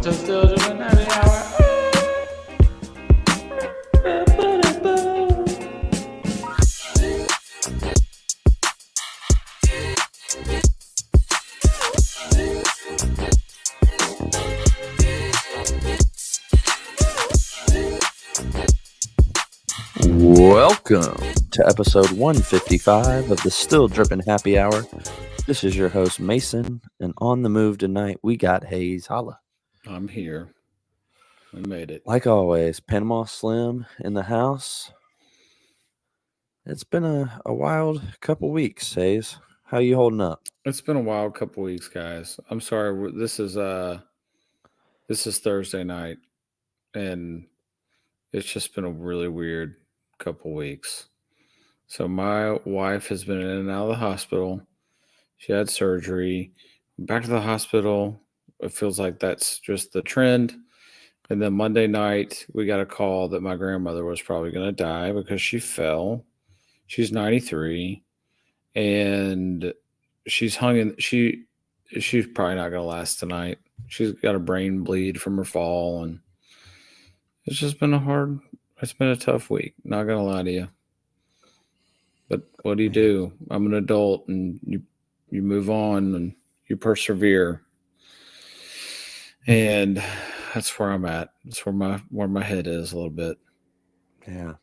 to Still Dripping Happy Hour. Welcome to episode 155 of the Still Dripping Happy Hour. This is your host, Mason, and on the move tonight, we got Hayes. Holla. I'm here. We made it. Like always, Panama Slim in the house. It's been a wild couple weeks, Hayes. How you holding up? It's been a wild couple weeks, guys. I'm sorry. This is Thursday night, and it's just been a really weird couple weeks. So my wife has been in and out of the hospital. She had surgery. Back to the hospital. It feels like that's just the trend. And then Monday night, we got a call that my grandmother was probably going to die because she fell. She's 93, and she's hung in. She's probably not going to last tonight. She's got a brain bleed from her fall, and it's just been it's been a tough week. Not going to lie to you. But what do? I'm an adult, and you move on and you persevere. And that's where I'm at. That's where my head is a little bit. Yeah,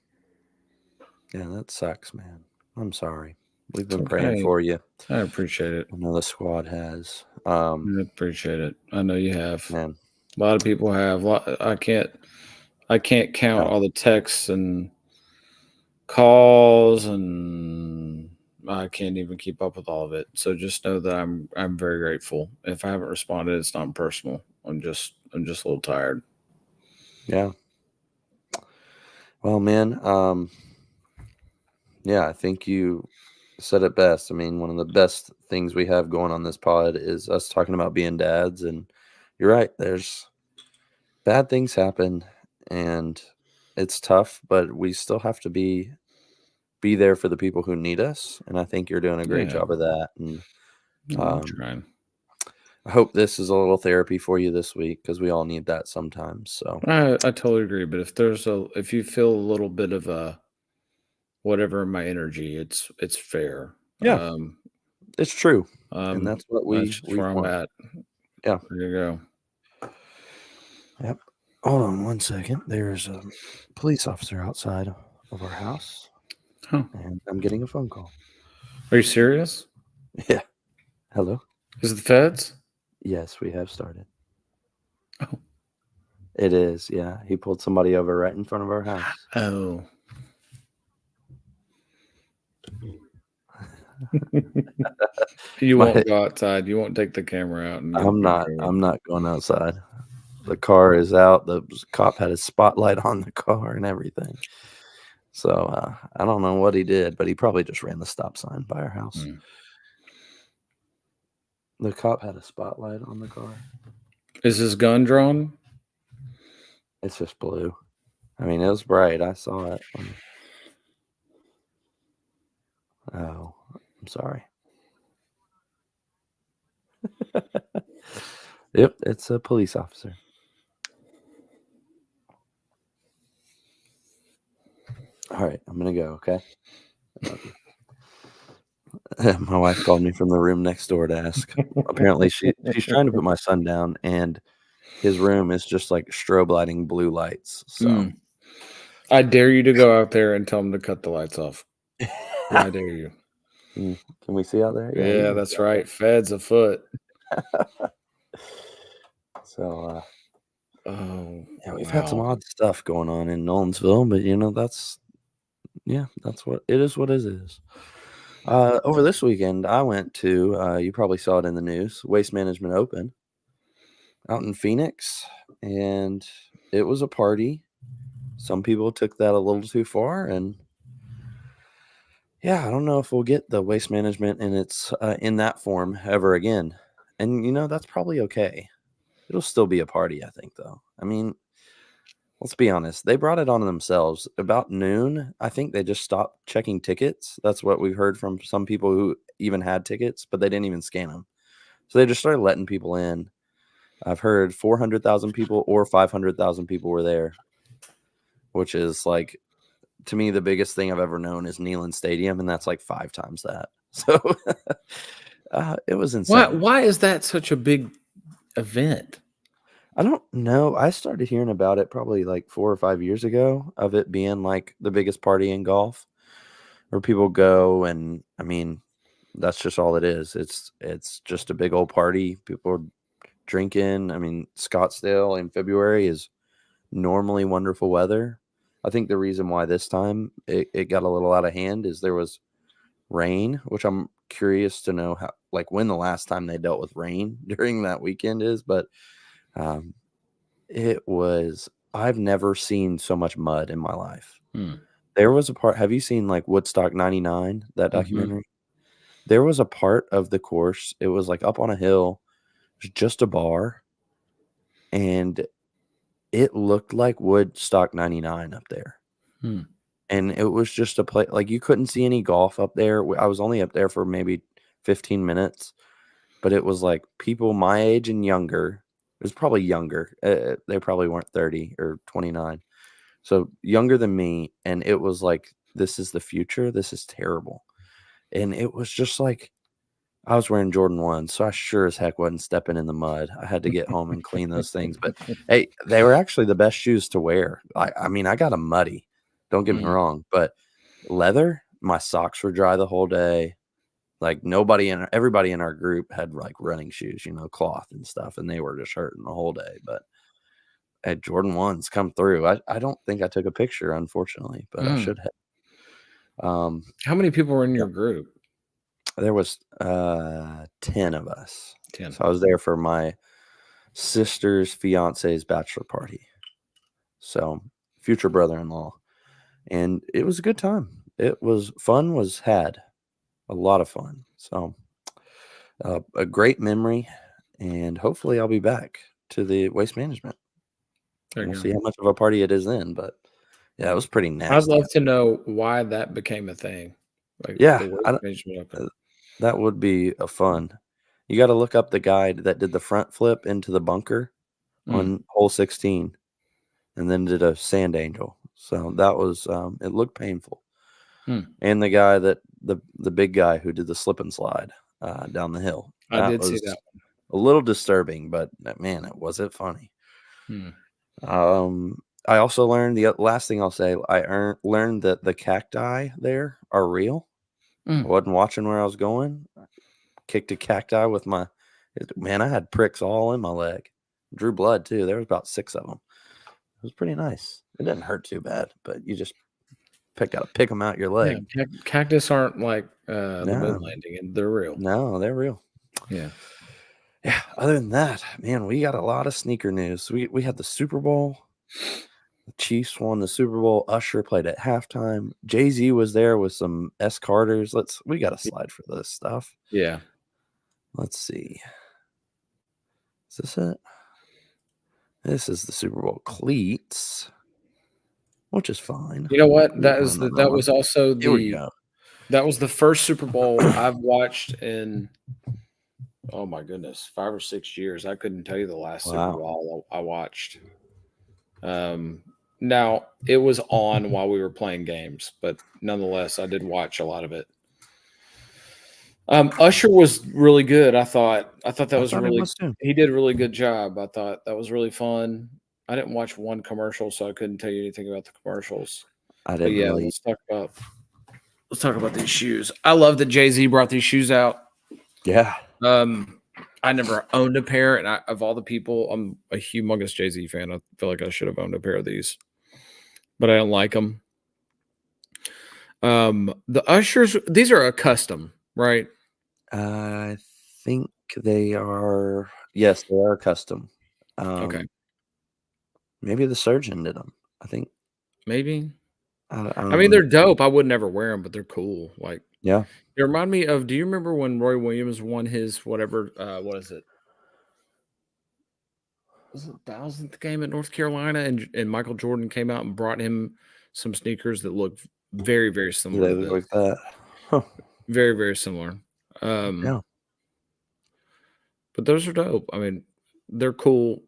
that sucks, man. I'm sorry. We've been praying for you. I appreciate it. I know the squad has. I appreciate it. I know you have. Man, a lot of people have. I can't count all the texts and calls, and I can't even keep up with all of it. So just know that I'm very grateful. If I haven't responded, it's not personal. I'm just a little tired. Yeah. Well, man, yeah, I think you said it best. I mean, one of the best things we have going on this pod is us talking about being dads. And you're right, there's bad things happen and it's tough, but we still have to be there for the people who need us. And I think you're doing a great job of that. And I'm trying. I hope this is a little therapy for you this week because we all need that sometimes. So I totally agree. But if you feel a little bit of a whatever in my energy, it's fair. Yeah, it's true, and that's what we where I'm at. Yeah, there you go. Yep. Hold on one second. There's a police officer outside of our house, and I'm getting a phone call. Are you serious? Yeah. Hello. Is it the feds? Yes, we have started. Oh. It is, yeah. He pulled somebody over right in front of our house. Oh. You won't go outside. You won't take the camera out. I'm not going outside. The car is out. The cop had his spotlight on the car and everything. So I don't know what he did, but he probably just ran the stop sign by our house. The cop had a spotlight on the car. Is his gun drawn? It's just blue. I mean, it was bright. I saw it. Oh, I'm sorry. Yep, it's a police officer. All right, I'm going to go, okay? My wife called me from the room next door to ask. Apparently, she's trying to put my son down, and his room is just like strobe lighting blue lights. So I dare you to go out there and tell him to cut the lights off. I dare you. Can we see out there? Yeah, that's right. Feds afoot. So, yeah, we've had some odd stuff going on in Nolensville, but that's what it is. What it is. Over this weekend, I went to. You probably saw it in the news. Waste Management Open out in Phoenix, and it was a party. Some people took that a little too far, and yeah, I don't know if we'll get the Waste Management in its in that form ever again. And that's probably okay. It'll still be a party, I think, though. I mean, let's be honest. They brought it on themselves. About noon, I think they just stopped checking tickets. That's what we've heard from some people who even had tickets, but they didn't even scan them. So they just started letting people in. I've heard 400,000 people or 500,000 people were there, which is like, to me, the biggest thing I've ever known is Neyland Stadium, and that's like 5 times that. So it was insane. Why is that such a big event? I don't know. I started hearing about it probably like 4 or 5 years ago, of it being like the biggest party in golf, where people go, and I mean, that's just all it is. It's just a big old party. People are drinking. I mean, Scottsdale in February is normally wonderful weather. I think the reason why this time it got a little out of hand is there was rain, which I'm curious to know how, like, when the last time they dealt with rain during that weekend is, but it was, I've never seen so much mud in my life. There was a part, have you seen like Woodstock 99, that documentary? There was a part of the course, it was like up on a hill, just a bar, and it looked like Woodstock 99 up there. And it was just a place, like, you couldn't see any golf up there. I was only up there for maybe 15 minutes, but it was like people my age and younger. It was probably younger. They probably weren't 30 or 29. So younger than me. And it was like, this is the future. This is terrible. And it was just like, I was wearing Jordan 1, so I sure as heck wasn't stepping in the mud. I had to get home and clean those things. But hey, they were actually the best shoes to wear. I mean, I got them muddy. Don't get me wrong, but leather, my socks were dry the whole day. Like, everybody in our group had like running shoes, cloth and stuff, and they were just hurting the whole day. But at Jordan 1s come through. I don't think I took a picture, unfortunately, but I should have. How many people were in your group? There was 10 of us. 10. So I was there for my sister's fiance's bachelor party. So future brother-in-law. And it was a good time. It was fun, was had a lot of fun. So a great memory, and hopefully I'll be back to the Waste Management. We'll see how much of a party it is then, but yeah, it was pretty nasty. I'd love to know why that became a thing. Like, yeah, that would be a fun. You got to look up the guy that did the front flip into the bunker on hole 16, and then did a sand angel. So that was, it looked painful. And the guy the big guy who did the slip and slide down the hill. I did see that one. A little disturbing, but man, was it funny. I also learned, the last thing I'll say, I learned that the cacti there are real. I wasn't watching where I was going. I kicked a cacti with I had pricks all in my leg. Drew blood too. There was about 6 of them. It was pretty nice. It didn't hurt too bad, but you just pick them out your leg. Yeah, cactus aren't like the moon landing, and they're real. No, they're real. Yeah. Other than that, man, we got a lot of sneaker news. We had the Super Bowl. The Chiefs won the Super Bowl. Usher played at halftime. Jay-Z was there with some S. Carters. We got a slide for this stuff. Yeah. Let's see. Is this it? This is the Super Bowl cleats, which is fine. You know what? That was also that was the first Super Bowl I've watched in, oh my goodness, 5 or 6 years. I couldn't tell you the last Super Bowl I watched. Now it was on while we were playing games, but nonetheless, I did watch a lot of it. Usher was really good. I thought that was really, he did a really good job. I thought that was really fun. I didn't watch one commercial, so I couldn't tell you anything about the commercials. I didn't really. Let's talk about these shoes. I love that Jay-Z brought these shoes out. Yeah. I never owned a pair, and of all the people, I'm a humongous Jay-Z fan. I feel like I should have owned a pair of these, but I don't like them. The Ushers, these are a custom, right? I think they are. Yes, they are custom. Okay. Maybe the surgeon did them. I think. Maybe. I mean, they're dope. I would never wear them, but they're cool. Like, yeah. They remind me of, do you remember when Roy Williams won his whatever, what is it? Was it 1000th game at North Carolina? And Michael Jordan came out and brought him some sneakers that looked very, very similar. They look like that. Huh. Very, very similar. Yeah. But those are dope. I mean, They're cool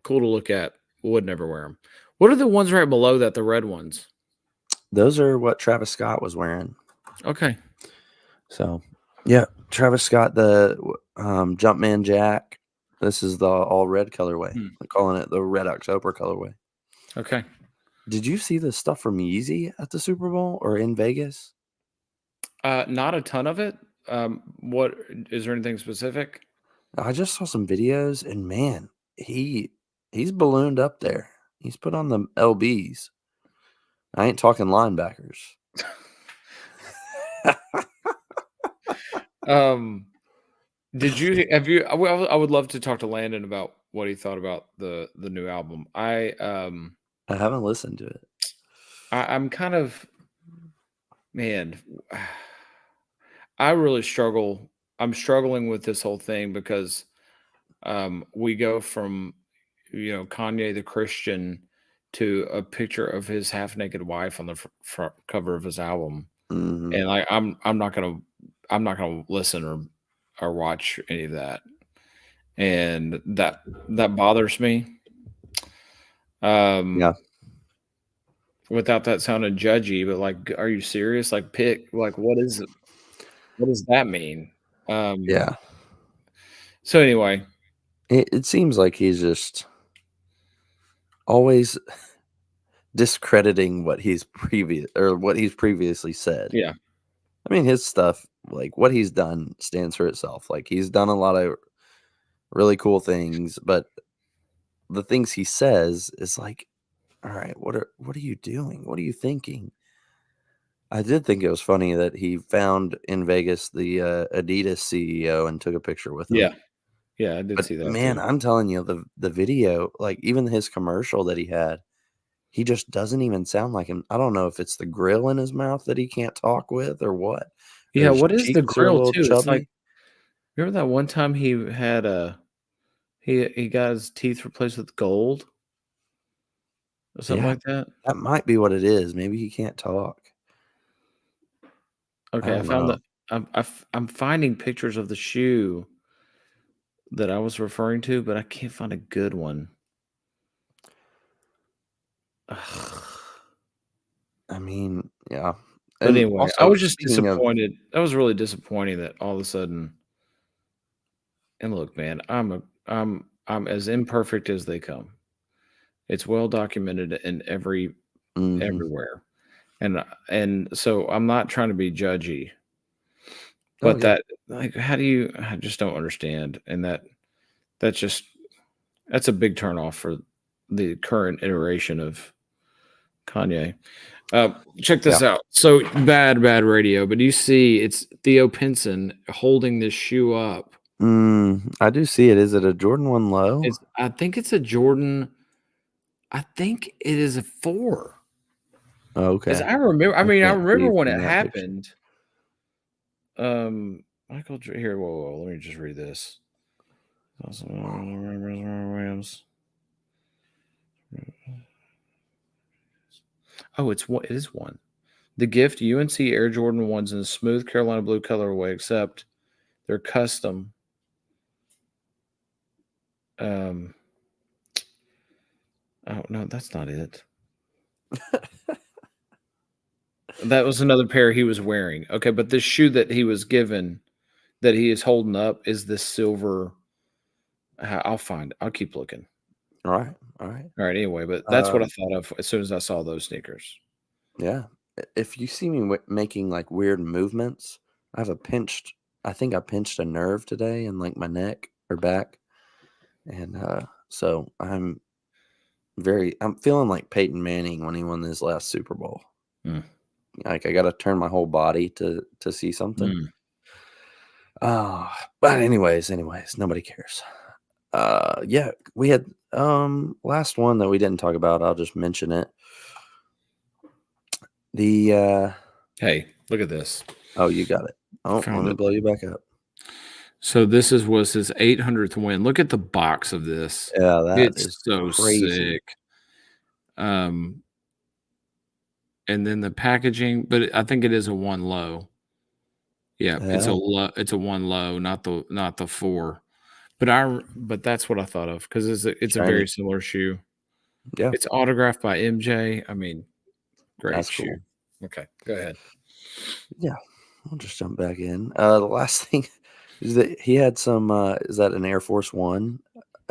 to look at. Would never wear them. What are the ones right below that, the red ones? Those are what Travis Scott was wearing. Okay. So, yeah, Travis Scott, the Jumpman Jack. This is the all red colorway. I'm calling it the Red October colorway. Okay. Did you see the stuff from Yeezy at the Super Bowl or in Vegas? Not a ton of it. What is there anything specific? I just saw some videos, and man, he's ballooned up there. He's put on the LBs. I ain't talking linebackers. Did you have you? I would love to talk to Landon about what he thought about the new album. I haven't listened to it. I'm kind of, man, I really struggle. I'm struggling with this whole thing because we go from Kanye the Christian to a picture of his half naked wife on the front cover of his album, and like I'm not gonna listen or watch any of that, and that bothers me. Yeah. Without that sounding judgy, but like, are you serious? Like, pick like what is it? What does that mean? Yeah. So anyway, it seems like he's just always discrediting what he's previously said. yeah. I mean, his stuff, like what he's done, stands for itself. Like he's done a lot of really cool things, but the things he says is like, all right, what are you doing? What are you thinking? I did think it was funny that he found in Vegas the Adidas CEO and took a picture with him. Yeah, I did see that. Man, too. I'm telling you, the video, like even his commercial that he had, he just doesn't even sound like him. I don't know if it's the grill in his mouth that he can't talk with or what. Yeah, His what is the cheeks are a grill little too? It's like, chubby. remember that one time he had he got his teeth replaced with gold or something Yeah, like that? that might be what it is. Maybe he can't talk. Okay, I don't found know. that I'm finding pictures of the shoe that I was referring to, but I can't find a good one. Ugh. I mean, yeah. But And anyway, I also, was just speaking of, disappointed. That was really disappointing that all of a sudden. And look, man, I'm as imperfect as they come. It's well documented in everywhere, and so I'm not trying to be judgy, oh but yeah, that like, how do you? I just don't understand, and that's just that's a big turnoff for the current iteration of Kanye. Check this out. So bad radio, but you see, it's Theo Pinson holding this shoe up. I do see it. Is it a Jordan 1 low? I think it's a Jordan. I think it is a 4. Oh, 'Cause okay. I remember. I mean, I can't remember see when from it that picture. happened. Michael here. Whoa. Let me just read this. Williams. Oh, it is 1. The Gift UNC Air Jordan 1s in a smooth Carolina blue colorway, except they're custom. Oh no, that's not it. That was another pair he was wearing. Okay, but this shoe that he was given, that he is holding up, is this silver. I'll find it. I'll keep looking. All right. Anyway, but that's what I thought of as soon as I saw those sneakers. Yeah. If you see me making like weird movements, I think I pinched a nerve today in like my neck or back. And so I'm feeling like Peyton Manning when he won his last Super Bowl. Like I got to turn my whole body to see something. But anyways, nobody cares. Yeah, we had last one that we didn't talk about. I'll just mention it. The Hey, look at this. Oh, you got it. Oh, let me blow you back up. So this was his 800th win. Look at the box of this. Yeah, It's so crazy. sick. And then the packaging, but I think it is a 1 low. Yeah, it's a 1 low, not the 4. But that's what I thought of because it's a very Shiny. similar shoe. Yeah, It's autographed by MJ. I mean, great that's shoe. cool. Okay, go ahead. Yeah, I'll just jump back in. The last thing is that he had some. Is that an Air Force One?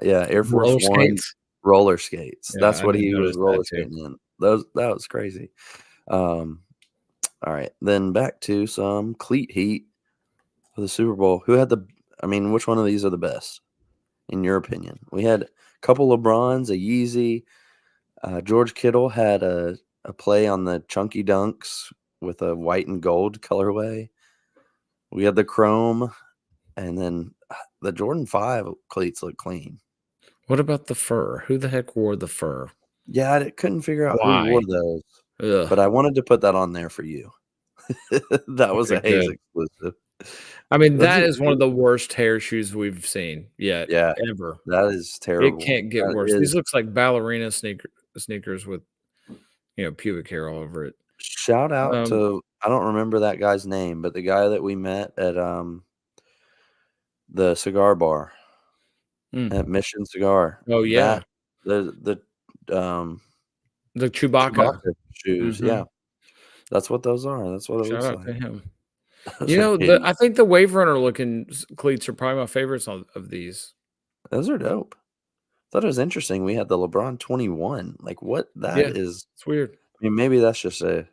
Yeah, Air Force Roller One skates? roller skates. Yeah, That's I what didn't he was notice that roller too. skating in. That was crazy. Um, all right, then back to some cleat heat for the Super Bowl. Who had the? I mean, which one of these are the best in your opinion? We had a couple LeBrons, a Yeezy. George Kittle had a play on the Chunky Dunks with a white and gold colorway. We had the chrome, and then the Jordan 5 cleats look clean. What about the fur? Who the heck wore the fur? Yeah, I couldn't figure out who Why? wore those, Ugh. but I wanted to put that on there for you. That was Okay, a Hayes good. exclusive. I mean, Those that are is one of the worst hair shoes we've seen yet, yeah, ever. that is It terrible. can't get That worse. These is looks like ballerina sneakers with, pubic hair all over it. shout out Um, to I don't remember that guy's name, but the guy that we met at the cigar bar mm. at Mission Cigar. Oh, yeah. That the The Chewbacca. Chewbacca shoes, Mhm. yeah. That's what those are, that's what it Shout looks out to like. him. Those are I think the Wave Runner looking cleats are probably my favorites of these. those are dope. Thought it was interesting, we had the LeBron 21, like, what that Yeah, is it's weird. I mean, maybe that's just a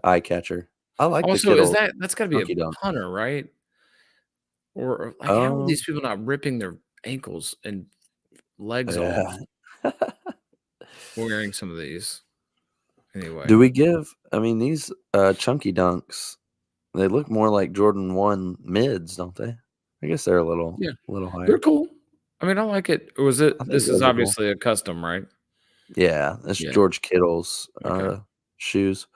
eye catcher. I like the Also, is Kittle that's gotta be a Chunky Dunk. punter, right? Or, like, how are Um, these people not ripping their ankles and legs off yeah. wearing some of these? Anyway. Do we give I mean, these, Chunky Dunks, they look more like Jordan 1 mids, don't they? I guess they're a Yeah, little they're higher. cool. I mean, I like it. I think This is those are cool. obviously a custom, right? Yeah, that's Yeah, George Kittle's, okay. shoes,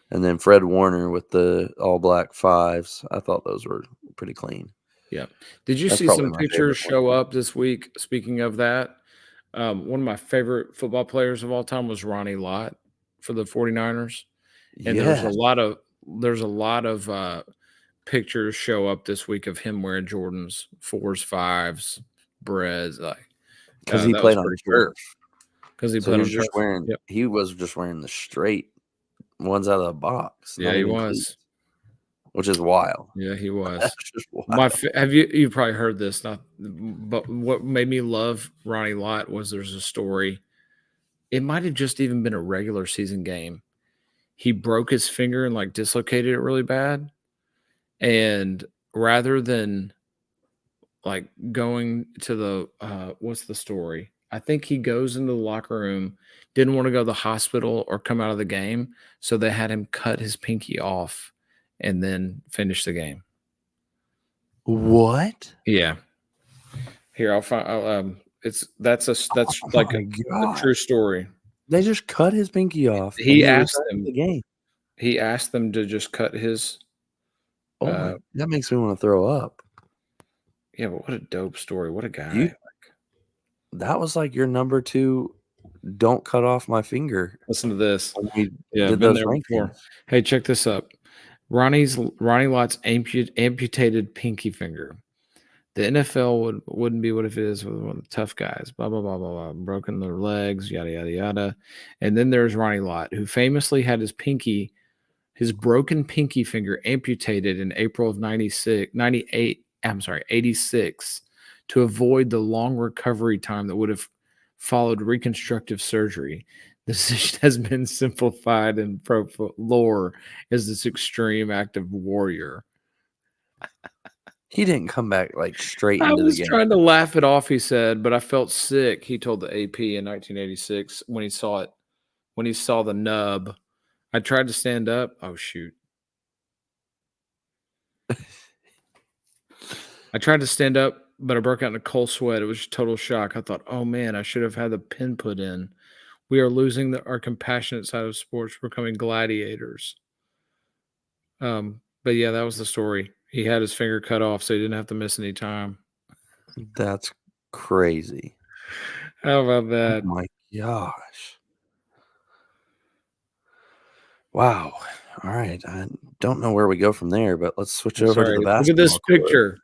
and then Fred Warner with the all black 5s. I thought those were pretty clean. Yeah. Did you That's see probably some my pictures favorite one. show up this week? Speaking of that, one of my favorite football players of all time was Ronnie Lott for the 49ers, and Yes, there's a lot of, pictures show up this week of him wearing Jordans, 4s, 5s, Berets, because he that was played on pretty cool turf, because he so played on turf. Yep. he was just wearing the straight ones out of the box, Yeah, not he even cleats, was. which is wild. Yeah, he was. That's just wild. Have you've probably heard this, not but what made me love Ronnie Lott was there's a story. It might have just even been a regular season game. He broke his finger and like dislocated it really bad. And rather than like going to the what's the story? I think he goes into the locker room, didn't want to go to the hospital or come out of the game, so they had him cut his pinky off and then finish the game. What? Yeah. Here, that's Oh like my a true gosh. story. They just cut his pinky off, and He he asked returned to them the game. he asked them to just cut his Oh uh my that makes me wanna throw up. yeah, but what a dope story. What a You guy. that was like your number 2 don't cut off my finger Listen to this. when we Yeah, I've did been those there before. rankings. Hey, check this up. Ronnie Lott's amputated pinky finger. The NFL wouldn't be what it is with one of the tough guys. Blah blah blah blah blah. Broken their legs, yada yada yada. And then there's Ronnie Lott, who famously had his broken pinky finger amputated in April of 86 to avoid the long recovery time that would have followed reconstructive surgery. The decision has been simplified in pro lore as this extreme act of warrior. He didn't come back, like, straight I into the was game. trying to laugh it off, he said, but I felt sick, he told the AP in 1986 when he saw it, when he saw the nub. I tried to stand up. Oh, shoot. I tried to stand up, but I broke out in a cold sweat. It was just total shock. I thought, oh man, I should have had the pin put in. We are losing our compassionate side of sports, becoming gladiators. But yeah, that was the story. He had his finger cut off, so he didn't have to miss any time. That's crazy. How about Oh that? my gosh. Wow. Alright, I don't know where we go from there, but let's switch I'm over to sorry. the Look at this basketball court. picture.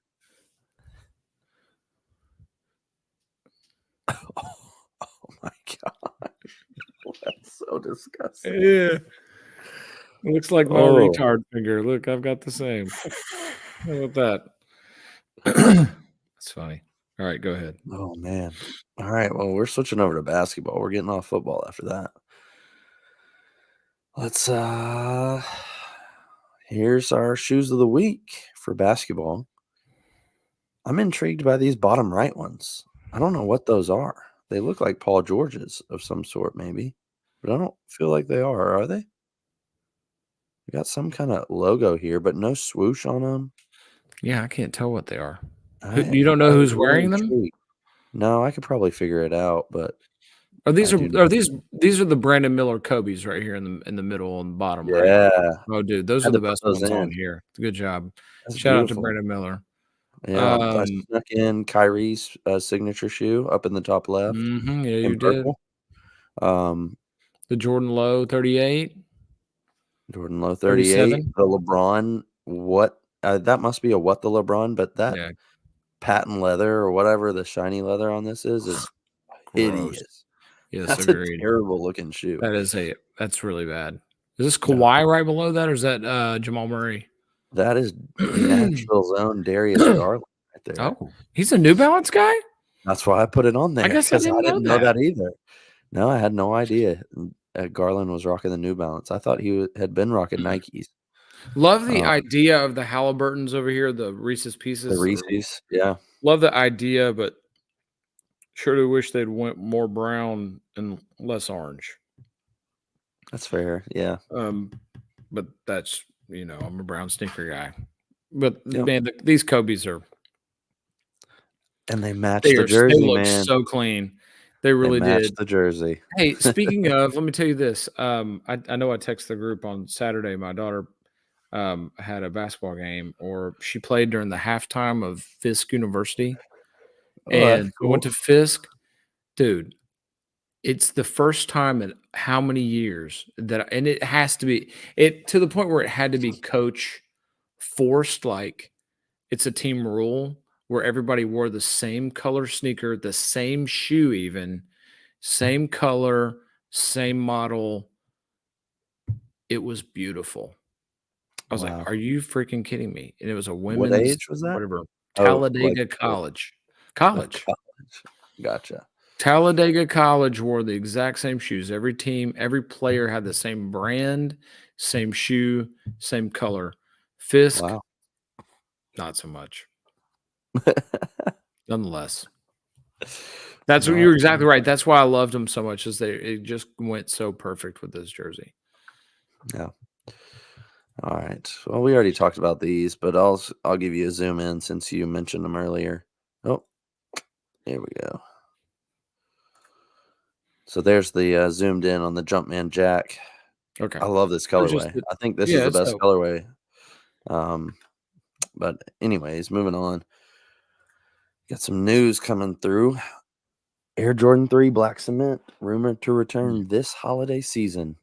Oh my god, that's so disgusting. Yeah. It looks like my Oh, retard finger. Look, I've got the same. How about that? That's funny. All right, go ahead. oh man. All right, well, we're switching over to basketball. We're getting off football after that. Let's here's our shoes of the week for basketball. I'm intrigued by these bottom right ones. I don't know what those are. They look like Paul George's of some sort, maybe, but I don't feel like they are they? We got some kind of logo here, but no swoosh on them. Yeah, I can't tell what they are. I'm You don't know who's really wearing them? intrigued. No, I could probably figure it out, but Are these I do not. these are the Brandon Miller Kobe's right here in the middle and bottom right? Yeah, Oh, dude, those are had to the put best those ones on in. here. Good job. That's Shout out to beautiful. Brandon Miller. Yeah, I snuck in Kyrie's signature shoe up in the top left Yeah, in you did. purple. Um, The Jordan Low 38, Jordan Low 38, 37. the LeBron. What that must be a what the LeBron, but that Yeah, patent leather or whatever the shiny leather on this is gross. hideous. Yes, That's a agreed. terrible looking shoe. That's really bad. Is this Yeah. Kawhi right below that, or is that Jamal Murray? That is Nashville's own Darius Garland right there. Oh, he's a New Balance guy? That's why I put it on there guess I because I didn't know didn't know that. that either. No, I had no idea. Garland was rocking the New Balance. I thought he had been rocking Nikes. Love the Um, idea of the Halliburtons over here, the Reese's the Pieces. Reese's, yeah, Love the idea, but sure do wish they'd went more brown and less orange. that's fair. Yeah, But that's I'm a brown sneaker guy. But yep. man, these Kobe's And they match the they jersey, look man. so clean. They They really match did. the jersey. Hey, speaking of, let me tell you this. I know I texted the group on Saturday. My daughter had a basketball game, or she played during the halftime of Fisk University, Oh, that's and I cool. went to Fisk, dude. It's the first time in how many years and it has to be it to the point where it had to be coach forced, like it's a team rule where everybody wore the same color sneaker, the same shoe, even same color, same model. It was beautiful. I was Wow. like, "Are you freaking kidding me?" And it was a What women's age was that? whatever, Oh, like Talladega College. oh, College. college. Gotcha. Talladega College wore the exact same shoes. Every team, every player had the same brand, same shoe, same color. Fisk, Wow. not so much. Nonetheless. That's what No, you're exactly right. That's why I loved them so much, is it just went so perfect with this jersey. yeah. All right. Well, we already talked about these, but I'll give you a zoom in since you mentioned them earlier. Oh, here we go. So there's the zoomed in on the Jumpman Jack. Okay. I love this colorway. I think this is the best colorway. But anyways, moving on. Got some news coming through. Air Jordan 3 Black Cement rumored to return this holiday season.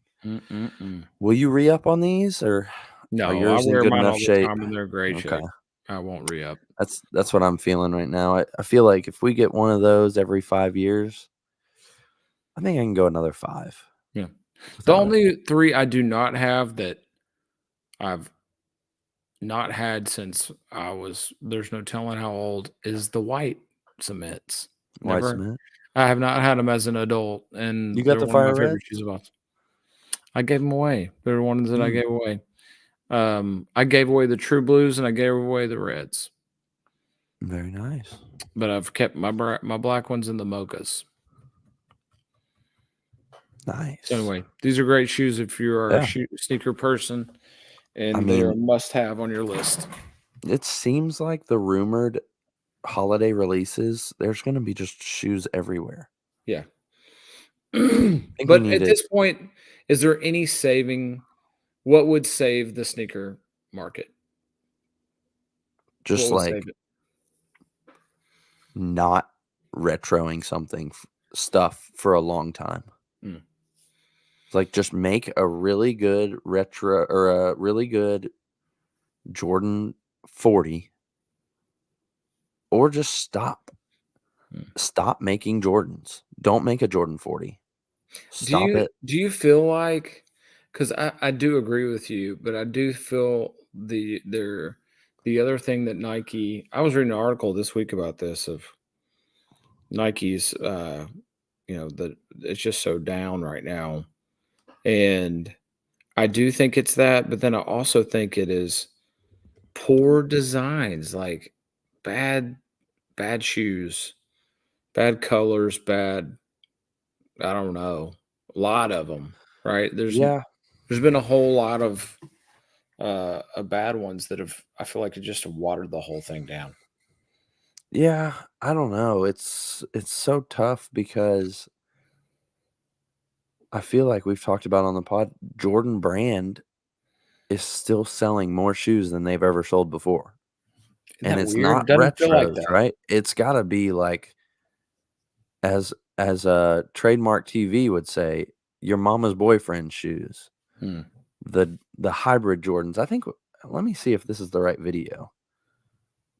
Will you re-up on these, or no? are yours I wear in good mine enough all the shape? time, and they're great Okay. shape. I won't re-up. That's what I'm feeling right now. I feel like if we get one of those every 5 years, I think I can go another 5. Yeah. The only 3 I do not have that I've not had since there's no telling how old, is the white cements. White Never. cement. I have not had them as an adult, and You got they're the one of my fire favorite reds? shoes of all. I gave them away. They're ones that I Mm. gave away. I gave away the True Blues and I gave away the reds, Very nice. but I've kept my black ones and the mochas. Nice. So anyway, these are great shoes if you are Yeah. a sneaker person, and I they are a mean, must-have on your list. it seems like the rumored holiday releases, there's going to be just shoes everywhere. Yeah. think we But need at it. this point, is there any saving? What would save the sneaker market? Just What would like save it? not retroing something stuff for a long time. Mm. It's like just make a really good retro or a really good Jordan 40 or just stop. Stop making Jordans. Don't make a Jordan 40. Stop it. Do you feel like, because I do agree with you, but I do feel the other thing that Nike, I was reading an article this week about this of Nike's, that it's just so down right now. And I do think it's that, but then I also think it is poor designs, like bad shoes, bad colors, bad, I don't know, a lot of them, right? There's been a whole lot of bad ones that have, I feel like it just watered the whole thing down. Yeah, I don't know. It's so tough because I feel like we've talked about on the pod, Jordan Brand is still selling more shoes than they've ever sold before. Isn't And that it's weird? not It doesn't feel like retros, that. right? It's got to be like, as a Trademark TV would say, your mama's boyfriend shoes. The hybrid Jordans. I think. Let me see if this is the right video.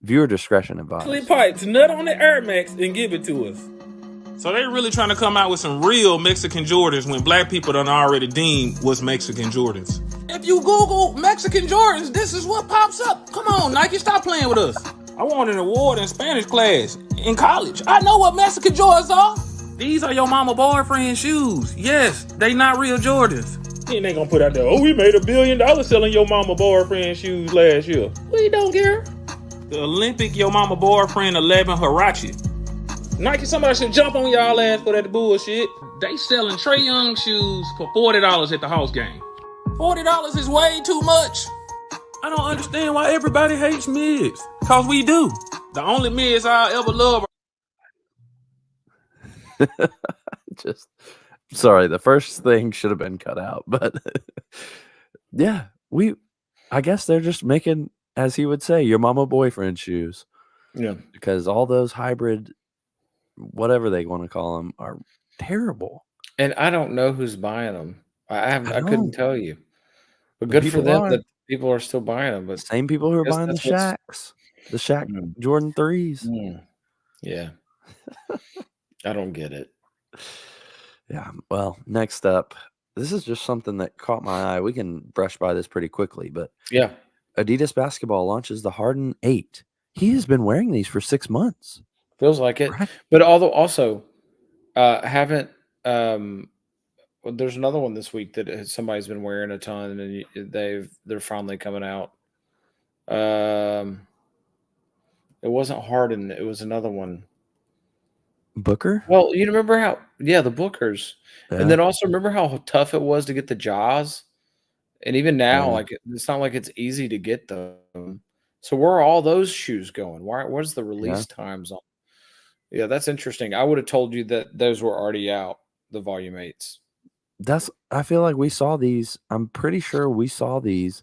Viewer discretion advised. Pipes, nut on the Air Max and give it to us. So they really trying to come out with some real Mexican Jordans when black people done already deemed what's Mexican Jordans. If you Google Mexican Jordans, this is what pops up. Come on, Nike, stop playing with us. I won an award in Spanish class in college. I know what Mexican Jordans are. These are your mama boyfriend shoes. Yes, they not real Jordans. And they gonna put out there, oh, we made $1 billion selling your mama boyfriend shoes last year. We don't care. The Olympic Yo Mama Boyfriend 11 Huarache. Nike, somebody should jump on y'all ass for that bullshit. They selling Trae Young shoes for $40 at the house game. $40 is way too much. I don't understand why everybody hates mids. Cause we do. The only mids I ever love. Just sorry, the first thing should have been cut out, but yeah, I guess they're just making, as he would say, your mama boyfriend shoes. Yeah. Because all those hybrid, whatever they want to call them, are terrible. And I don't know who's buying them. I couldn't tell you. But good for them that people are still buying them. But same people who are buying the Shaqs. The Shaq Jordan 3s. Yeah. I don't get it. Yeah. Well, next up, this is just something that caught my eye. We can brush by this pretty quickly, but yeah. Adidas Basketball launches the Harden 8. He has been wearing these for 6 months. Feels like it. Right? But also haven't there's another one this week that somebody's been wearing a ton, and they're finally coming out. It wasn't Harden, it was another one. Booker? Well, you remember how the Bookers. Yeah. And then also remember how tough it was to get the Jaws? And even now, like, it's not like it's easy to get them. So where are all those shoes going? Where's the release times on? Yeah, that's interesting. I would have told you that those were already out, the Volume 8s. I feel like we saw these. I'm pretty sure we saw these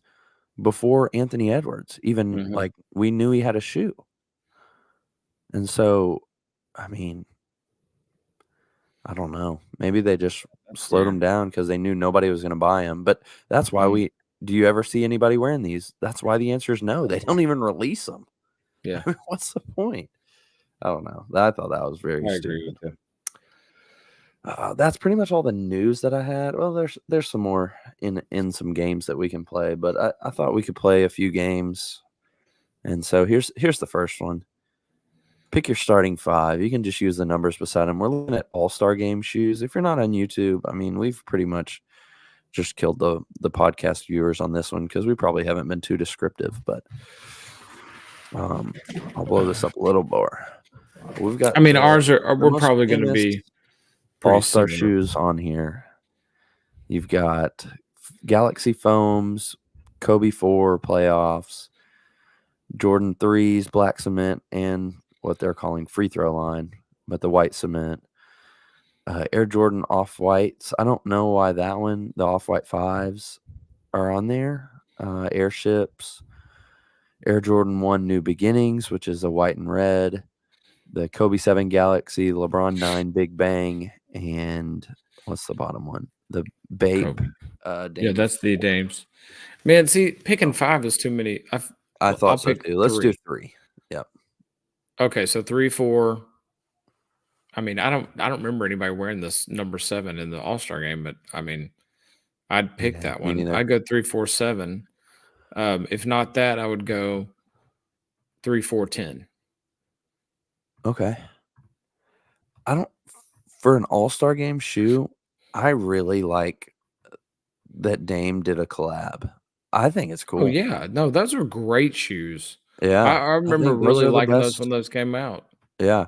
before Anthony Edwards. Even like we knew he had a shoe. And so, I mean, I don't know. Maybe they just slowed them down because they knew nobody was going to buy them. But that's why do you ever see anybody wearing these? That's why the answer is no. They don't even release them. Yeah. What's the point? I don't know. I thought that was very stupid. Agree with you. That's pretty much all the news that I had. Well, there's some more in some games that we can play, but I thought we could play a few games. And so here's the first one. Pick your starting 5. You can just use the numbers beside them. We're looking at All-Star Game shoes. If you're not on YouTube, I mean, we've pretty much just killed the podcast viewers on this one because we probably haven't been too descriptive. But I'll blow this up a little more. We've got. I mean, ours are. We're probably going to be All-Star shoes on here. You've got Galaxy Foams, Kobe 4 playoffs, Jordan 3s, black cement, and what they're calling free throw line, but the white cement. Air Jordan off-whites. I don't know why that one, the off-white 5s, are on there. Airships. Air Jordan 1 New Beginnings, which is a white and red. The Kobe 7 Galaxy, LeBron 9 Big Bang, and what's the bottom one? The Bape. Yeah, that's the Dames. Man, see, picking 5 is too many. I thought so too. Let's do 3. Yep. Okay, so 3, 4. I mean, I don't remember anybody wearing this number 7 in the All-Star game, but I mean, I'd pick Yeah, that me one. neither. I'd go 3-4-7. If not that, I would go 3-4-10. Okay. For an All-Star game shoe, I really like that Dame did a collab. I think it's cool. Oh yeah, no, those are great shoes. Yeah. I remember think those really are the liking those best. when those came out. Yeah.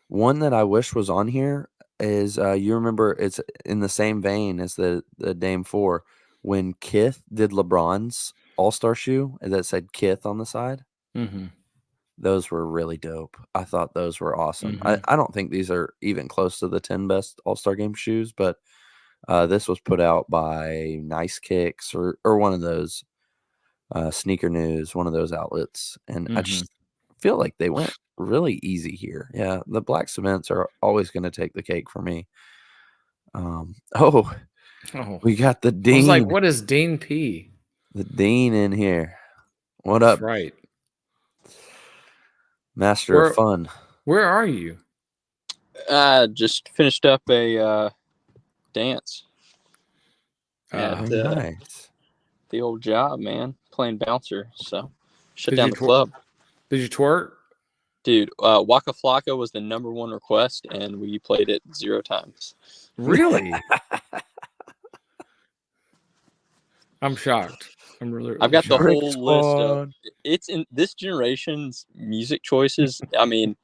One that I wish was on here is you remember it's in the same vein as the Dame 4 when Kith did LeBron's All-Star shoe that said Kith on the side. Mm-hmm. Those were really dope. I thought those were awesome. Mhm. I don't think these are even close to the 10 best All-Star game shoes, but this was put out by Nice Kicks or one of those Sneaker News, one of those outlets. And I Mhm. just feel like they went really easy here. Yeah, the black cements are always going to take the cake for me. Oh, we got the I was like, Dean, what is Dean P? the Dean in here. What That's up, right. Master of Fun? Where are you? Just finished up a dance at Nice. the old job, man. Playing bouncer, so shut Did down you the club. Did you twerk? Dude, Waka Flocka was the #1 request, and we played it 0 times. Really? I'm shocked. I'm really I've got the shocked. whole list of it's in this generation's music choices. I mean,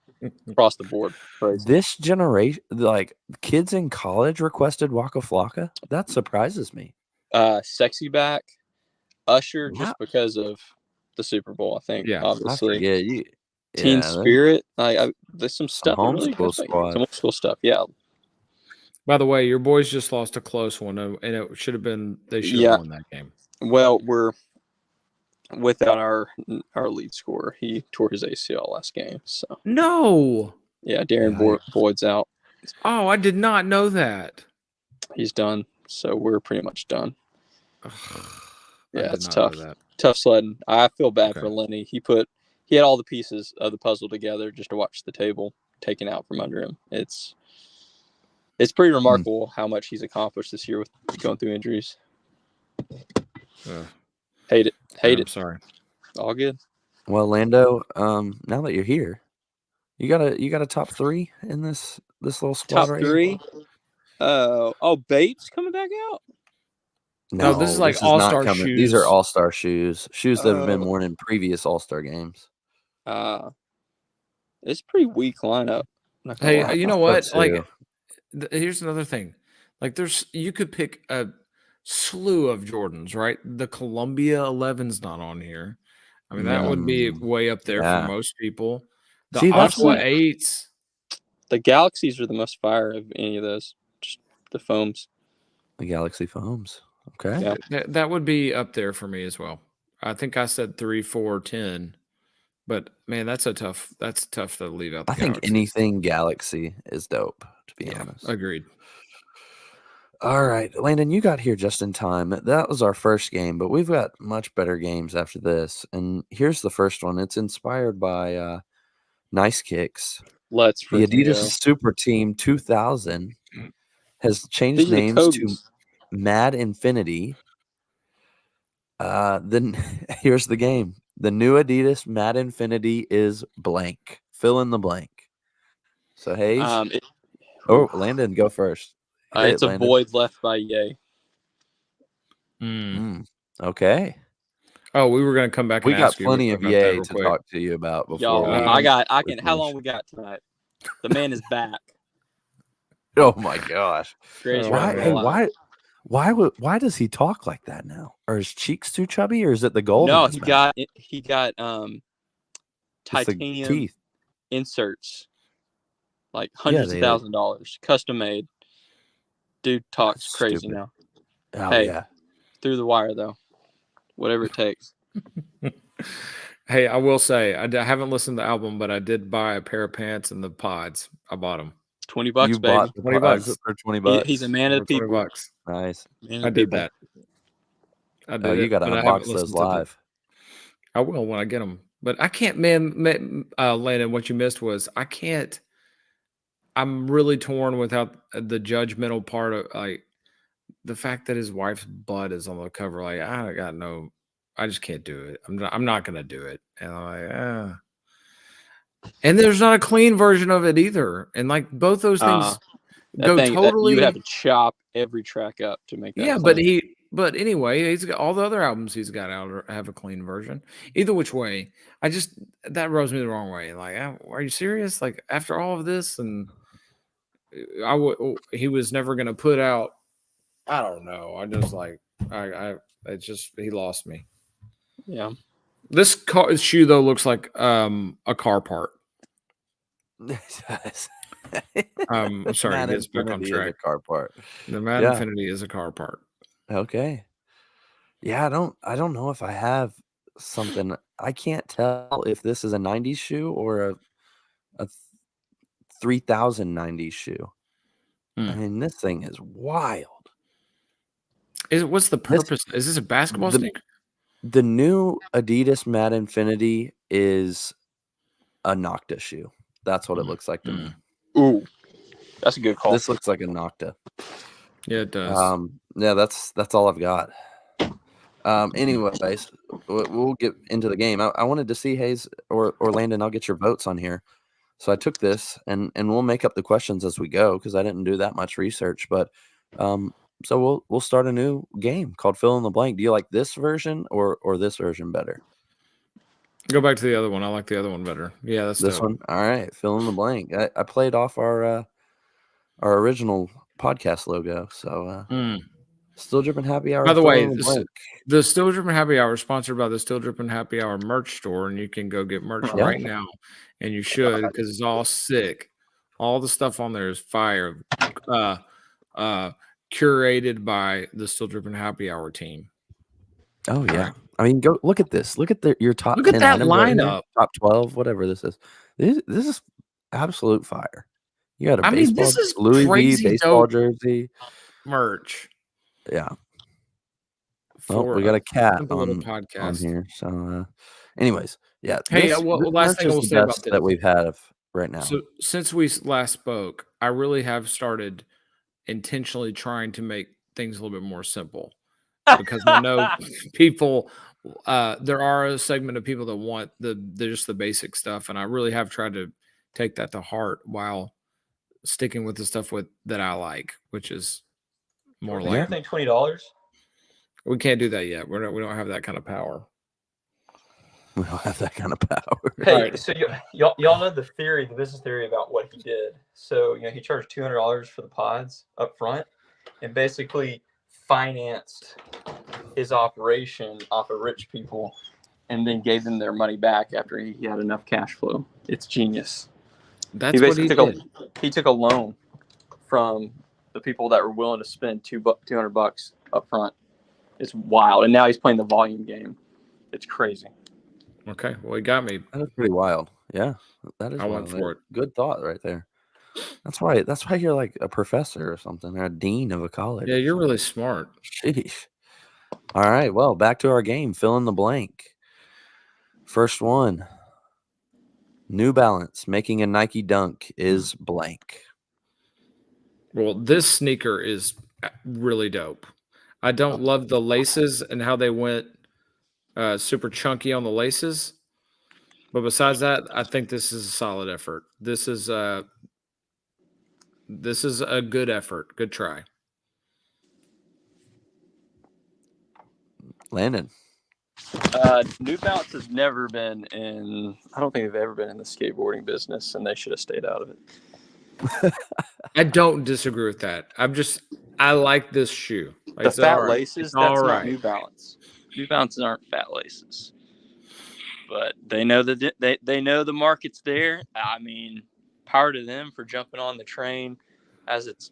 across the board. Crazy. This generation, like kids in college requested Waka Flocka. That surprises me. Sexy Back, Usher, Wow. just because of the Super Bowl, I think. Yeah, Obviously. Teen Spirit. There's some stuff. That really homeschool squad. Some homeschool stuff. Yeah. By the way, your boys just lost a close one, and it should have been they should have won that game. Well, we're without our lead scorer. He tore his ACL last game. So No. yeah, Darren Boyd's out. Oh, I did not know that. He's done. So we're pretty much done. Yeah, it's tough. Tough sledding. I feel bad for Lenny. He had all the pieces of the puzzle together just to watch the table taken out from under him. It's pretty remarkable how much he's accomplished this year with going through injuries. Hate it. I'm sorry. All good. Well, Lando, now that you're here, you got a top 3 in this little squad. Top 3. Bates coming back out. No, this is like all-star shoes. These are all-star shoes that have been worn in previous all-star games. It's a pretty weak lineup. Hey, you know what? Like, here's another thing. Like, you could pick a slew of Jordans, right? The Columbia 11's not on here. I mean, that would be way up there for most people. The Aqua 8s. The Galaxies are the most fire of any of those. Just the foams. The Galaxy foams. Okay. Yeah. That would be up there for me as well. I think I said 3, 4, 10. But man, that's tough to leave out. I think anything Galaxy is dope, to be honest. Agreed. All right, Landon, you got here just in time. That was our first game, but we've got much better games after this. And here's the first one. It's inspired by Nice Kicks. The Adidas Super Team 2000 has changed names to Mad Infinity. Then here's the game. The new Adidas Mad Infinity is blank. Fill in the blank. So Hayes. Landon, go first. It's a void left by Ye. Okay. Oh, we were going to come back. We got plenty of Ye to talk to you about before. How long we got tonight? The man is back. Oh my gosh! Why does he talk like that now? Are his cheeks too chubby, or is it the gold? No, he got titanium teeth inserts, like hundreds of $1,000s, custom made. Dude talks crazy now. Oh, yeah. Through the wire though, whatever it takes. Hey, I will say I haven't listened to the album, but I did buy a pair of pants and the pods. I bought them. $20, you baby. Bought $20 for $20. He's a man of the people. $20. Nice. I did that. I did. You got to unbox those live. I will when I get them, but I can't. Man, Landon, what you missed was I can't. I'm really torn without the judgmental part of like the fact that his wife's butt is on the cover. Like I just can't do it. I'm not gonna do it. And I'm like, and there's not a clean version of it either. And like both those things go totally. You would have to chop every track up to make that. Yeah, clean. but anyway, he's got all the other albums he's got out have a clean version. Either which way, that rubs me the wrong way. Like, are you serious? Like after all of this, and he was never gonna put out. I don't know. I just like it's just he lost me. Yeah. This shoe though looks like a car part. I'm sorry, Mad it gets back on Infinity is track. a car part. The Mad Infinity is a car part. Okay. Yeah, I don't know if I have something. I can't tell if this is a 90s shoe or a 3000 90s shoe. I mean, this thing is wild. What's the purpose? Is this a basketball sneaker? The new Adidas Mad Infinity is a Nocta shoe. That's what it looks like to me. Ooh, that's a good call. This looks like a Nocta. Yeah, it does. Yeah, that's all I've got. Anyways, we'll get into the game. I wanted to see Hayes or Landon. I'll get your votes on here. So I took this and we'll make up the questions as we go because I didn't do that much research. But so we'll start a new game called Fill in the Blank. Do you like this version or this version better? Go back to the other one. I like the other one better. Yeah, that's this one. All right, fill in the blank. I played off our original podcast logo. So Still Dripping Happy Hour. By the way, the Still Dripping Happy Hour is sponsored by the Still Dripping Happy Hour merch store, and you can go get merch right now, and you should because it's all sick. All the stuff on there is fire. Curated by the Still Dripping Happy Hour team. Oh yeah. Right. I mean, go look at this. Look at your top. Look at that lineup. Top 12, whatever this is. This is absolute fire. You got a baseball, this is Louis V baseball jersey, merch. Yeah. We got a cat on here. So, anyways, yeah. Hey, last thing we'll say about this that we've had right now. So since we last spoke, I really have started intentionally trying to make things a little bit more simple. Because I know people, there are a segment of people that want just the basic stuff, and I really have tried to take that to heart while sticking with the stuff that I like, which is more like everything $20. We can't do that yet. We don't have that kind of power. We don't have that kind of power. Hey, right. So y'all know the business theory about what he did. So he charged $200 for the pods up front, and basically financed his operation off of rich people and then gave them their money back after he had enough cash flow. It's genius. That's what he did. He took a loan from the people that were willing to spend $200 up front. It's wild. And now he's playing the volume game. It's crazy. Okay. Well, he got me. That is pretty wild. Yeah. That is I went for it. Good thought right there. That's why you're like a professor or something, or a dean of a college. Yeah, you're really smart. Sheesh. All right, well, back to our game. Fill in the blank. First one. New Balance making a Nike Dunk is blank. Well, this sneaker is really dope. I don't love the laces and how they went super chunky on the laces. But besides that, I think this is a solid effort. This is a good effort. Good try. Landon. New Balance has never been I don't think they've ever been in the skateboarding business, and they should have stayed out of it. I don't disagree with that. I like this shoe. Like, the fat laces, that's not New Balance. New Balances aren't fat laces. But they know they know the market's there. I mean, power to them for jumping on the train as it's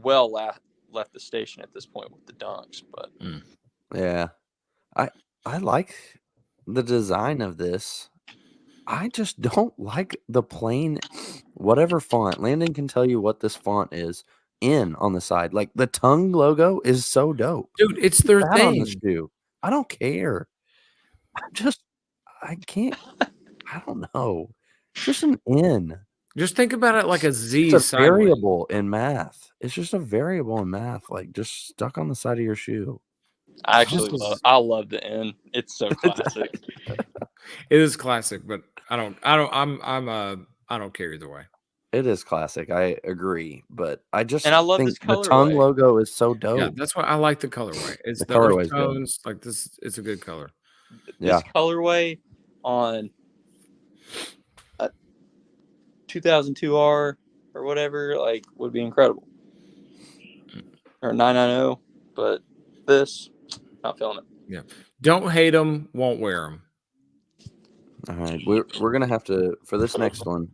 well left the station at this point with the Dunks. But yeah, I like the design of this. I just don't like the plain whatever font. Landon can tell you what this font is on the side. Like the tongue logo is so dope. Dude, it's their thing. On the shoe. I don't care. I can't. I don't know. Just an N. Just think about it like a Z It's a sideways. variable in math. It's just a variable in math, like just stuck on the side of your shoe. I love the N. It's so classic. It is classic, but I don't care either way. It is classic. I agree, but I just And I love think this the tongue colorway. low is so dope. Yeah, that's why I like the colorway. It's The the earth colorway's good. tones, like this. It's a good color. Yeah. This colorway on a 2002R or whatever, like, would be incredible. Or 990, but this, not feeling it. Don't hate them, won't wear them. All right, we're gonna have to, for this next one,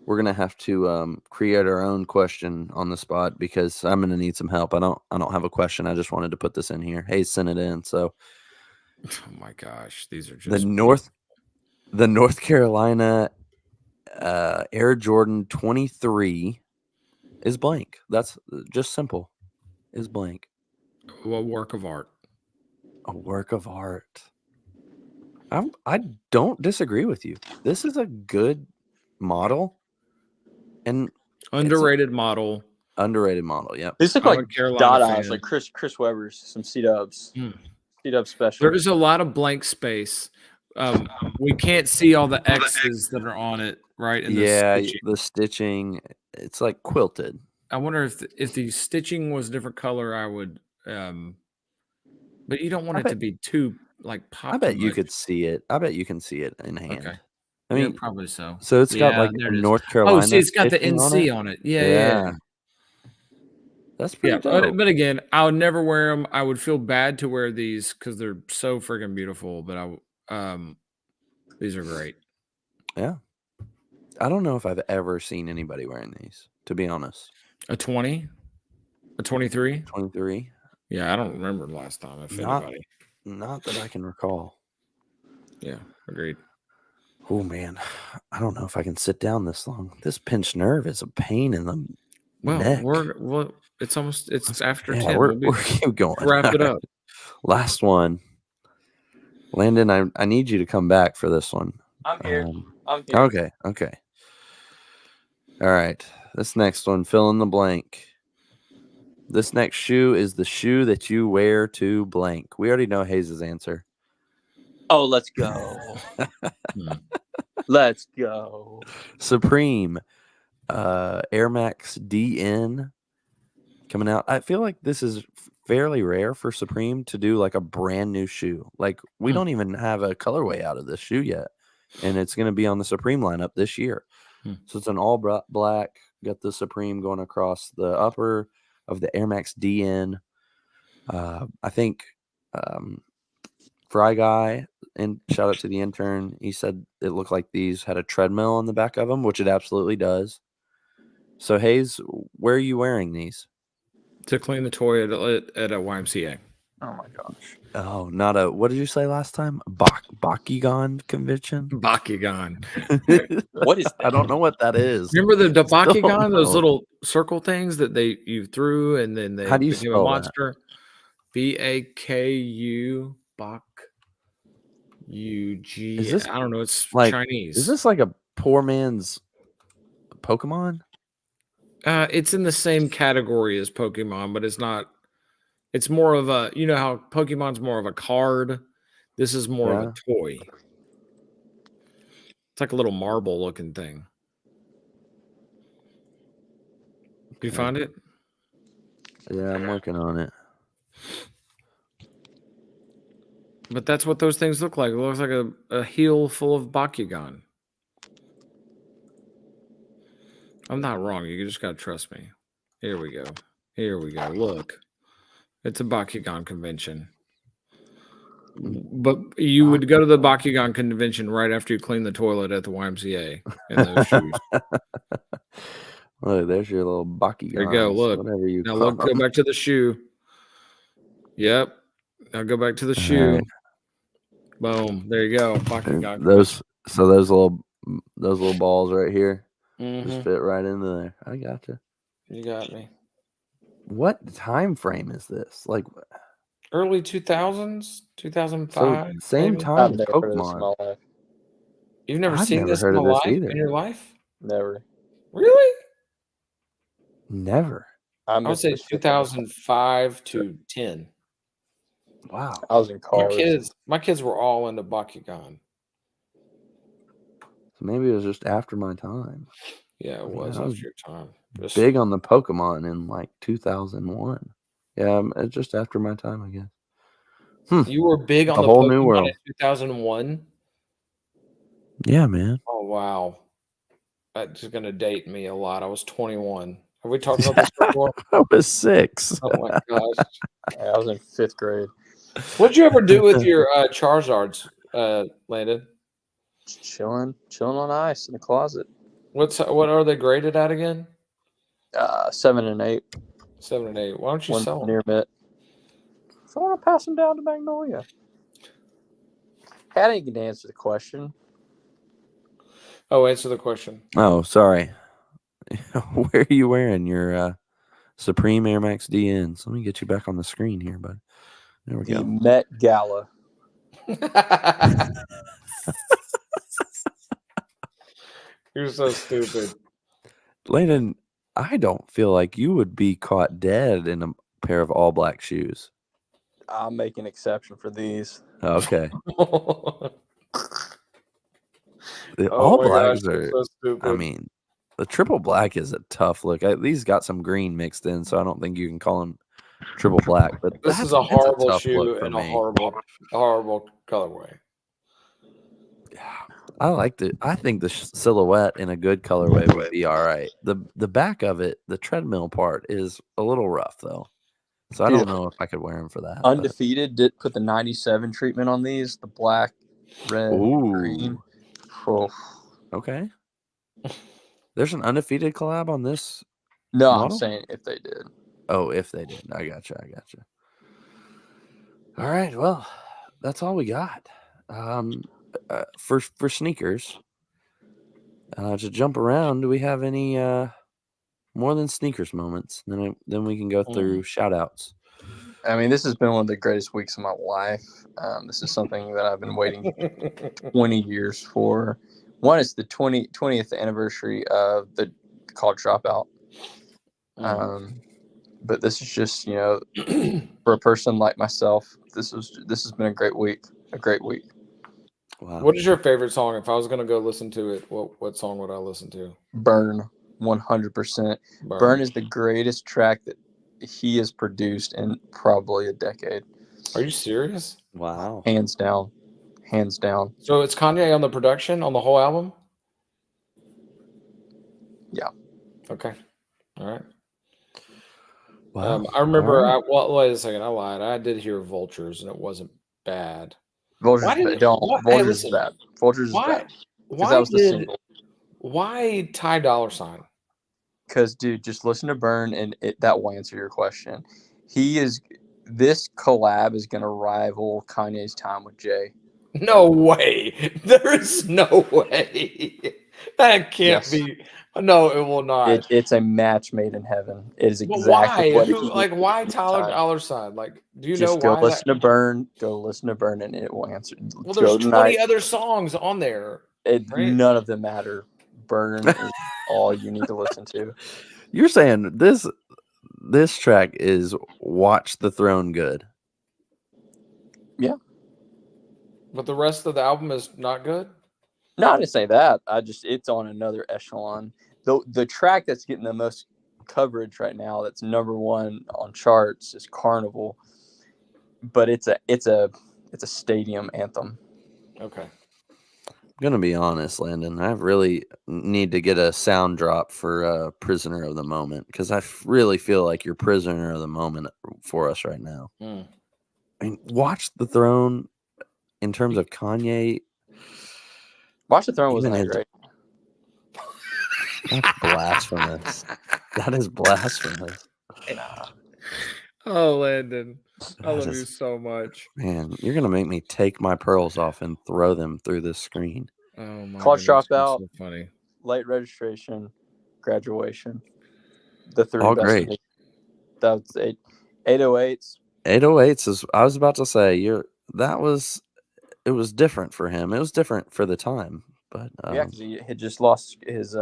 we're gonna have to create our own question on the spot because I'm gonna need some help. I don't have a question. I just wanted to put this in here. Hey, send it in. So Oh my gosh, these are just the North Carolina Air Jordan 23 is blank. That's just simple. Is blank. a work of art. A work of art. I don't disagree with you. This is a good model and Underrated model. underrated model. Yep. These look I'm a like Carolina Dada's, fan. like Chris Webber's, some C-dubs. Hmm. C-dub special. There is a lot of blank space. We can't see all the X's that are on it, right? And Yeah, stitching. the stitching, it's like quilted. I wonder if the stitching was a different color, I would. But you don't want I it bet- to be too like pop. I bet too you much. could see it. I bet you can see it in hand. Okay. I Yeah, mean, probably so. so it's got Yeah, like there a it is. North Carolina. Oh, see, it's got the stitching on NC it. on it. Yeah. That's pretty Yeah, dope. but again, I would never wear them. I would feel bad to wear these because they're so freaking beautiful. But these are great. Yeah. I don't know if I've ever seen anybody wearing these, to be honest. A 20, a 23. 23. Yeah, I don't remember the last time. If anybody. Not that I can recall. Yeah, agreed. Oh man, I don't know if I can sit down this long. This pinched nerve is a pain in the Well, neck. it's after Yeah, 10. we're We'll keep going. wrap it up. Last one. Landon, I need you to come back for this one. I'm here. I'm here. Okay. All right. This next one, fill in the blank. This next shoe is the shoe that you wear to blank. We already know Hayes' answer. Oh, let's go. Let's go. Supreme Air Max DN coming out. I feel like this is fairly rare for Supreme to do like a brand new shoe. Like we don't even have a colorway out of this shoe yet, and it's going to be on the Supreme lineup this year. So it's an all black. Got the Supreme going across the upper of the Air Max DN. I think Fry Guy, and shout out to the intern, he said it looked like these had a treadmill on the back of them, which it absolutely does. Hayes, where are you wearing these? To clean the toilet at a YMCA. Oh my gosh. Oh, not a, what did you say last time? Bakugan convention? Bakugan. What is that? I don't know what that is. Remember the Still don't Bakugan, those know. little circle things that you threw and then they How do you became a spell that? monster? BAKU Bak UG. Is this I don't know. It's like- Chinese. Is this like a poor man's Pokemon? It's in the same category as Pokemon, but it's not. It's more of a. You know how Pokemon's more of a card. This is more of a toy. It's like a little marble looking thing. You Okay. find it? Yeah, I'm working on it. But that's what those things look like. It looks like a heel full of Bakugan. I'm not wrong. You just got to trust me. Here we go. Look. It's a Bakugan convention. But you would go to the Bakugan convention right after you clean the toilet at the YMCA in those shoes. Look, there's your little Bakugan. There you go, look. Whatever you Now call look, go them. back to the shoe. Yep. Now go back to the shoe. right. Boom. There you go. Bakugan. Those little balls right here Mhm. just fit right into there. I gotcha. You got me. What time frame is this? Like Early 2000s, so 2005. same maybe? time as I've never heard of this in Pokemon. my life. You've never I've seen never this heard in, of this life, either. in your life? Never. Really? Never. I would say 2005 to 10. Wow. I was in college. My kids were all into Bakugan. So maybe it was just after my time. Yeah, it was after your time. Big on the Pokemon in like 2001. Yeah, it's just after my time, I guess. You were big on A the whole Pokemon new world. in 2001? Yeah, man. Oh, wow. That's going to date me a lot. I was 21. Have we talked about this before? I was 6. Oh, my gosh. Yeah, I was in 5th grade. What did you ever do with your Charizards, Landon? Just chilling on ice in the closet. What are they graded at again? 7 and 8. 7 and 8. Why don't you One sell them? near mitt. So I want to pass them down to Magnolia. I didn't get to answer the question. Oh, answer the question. Oh, sorry. Where are you wearing your Supreme Air Max DNs? Let me get you back on the screen here, bud. There we The go. Met Gala. You're so stupid. Landon, I don't feel like you would be caught dead in a pair of all black shoes. I'll make an exception for these. Okay. Oh The all my blacks gosh, you're are, so stupid. I mean, the triple black is a tough look. These got some green mixed in, so I don't think you can call them triple black. But this is a that's horrible tough shoe look for and a me. horrible colorway. I think the silhouette in a good colorway would be all right. The back of it, the treadmill part, is a little rough though. So I don't know if I could wear them for that. Undefeated did put the 97 treatment on these. The black, red, green. Oh. Okay. There's an Undefeated collab on this. No, model? I'm saying if they did. Oh, if they did. I gotcha. All right. Well, that's all we got. For sneakers. To jump around, do we have any more than sneakers moments? Then we can go through shout outs. I mean, this has been one of the greatest weeks of my life. This is something that I've been waiting 20 years for. One is the 20th anniversary of the college dropout. But this is just, for a person like myself, this has been a great week. Wow. What is your favorite song? If I was going to go listen to it, what song would I listen to? Burn, 100%. Burn is the greatest track that he has produced in probably a decade. Are you serious? Wow. Hands down. So it's Kanye on the production on the whole album? Yeah. Okay. All right. Wow. I remember. Right. Wait a second. I lied. I did hear Vultures, and it wasn't bad. Vultures is bad. Vultures is bad. Because that was the single. Why Ty Dolla $ign? Because, dude, just listen to Burn, and that will answer your question. This collab is going to rival Kanye's time with Jay. No way. There is no way. That can't be. No, it will not. It's a match made in heaven. It is exactly what why Tyler $ign? Like, do you just know why? Go listen to Burn, and it will answer. Well, there's 20 other songs on there. Right? None of them matter. Burn is all you need to listen to. You're saying this track is Watch the Throne good? Yeah. But the rest of the album is not good? No, I didn't say that. It's on another echelon. The track that's getting the most coverage right now, that's number one on charts, is Carnival. But it's a stadium anthem. Okay. I'm gonna be honest, Landon. I really need to get a sound drop for Prisoner of the Moment, because I really feel like you're prisoner of the moment for us right now. I mean, Watch the Throne in terms of Kanye. Watch the Throne wasn't that great. That's blasphemous. That is blasphemous. Oh, Landon. I love you so much. Man, you're going to make me take my pearls off and throw them through this screen. Oh, my College Dropout. So funny. Late Registration. Graduation. The three all best. Great. That was 808s. 808s is, I was about to say, it was different for him. It was different for the time. But yeah, because he had just lost his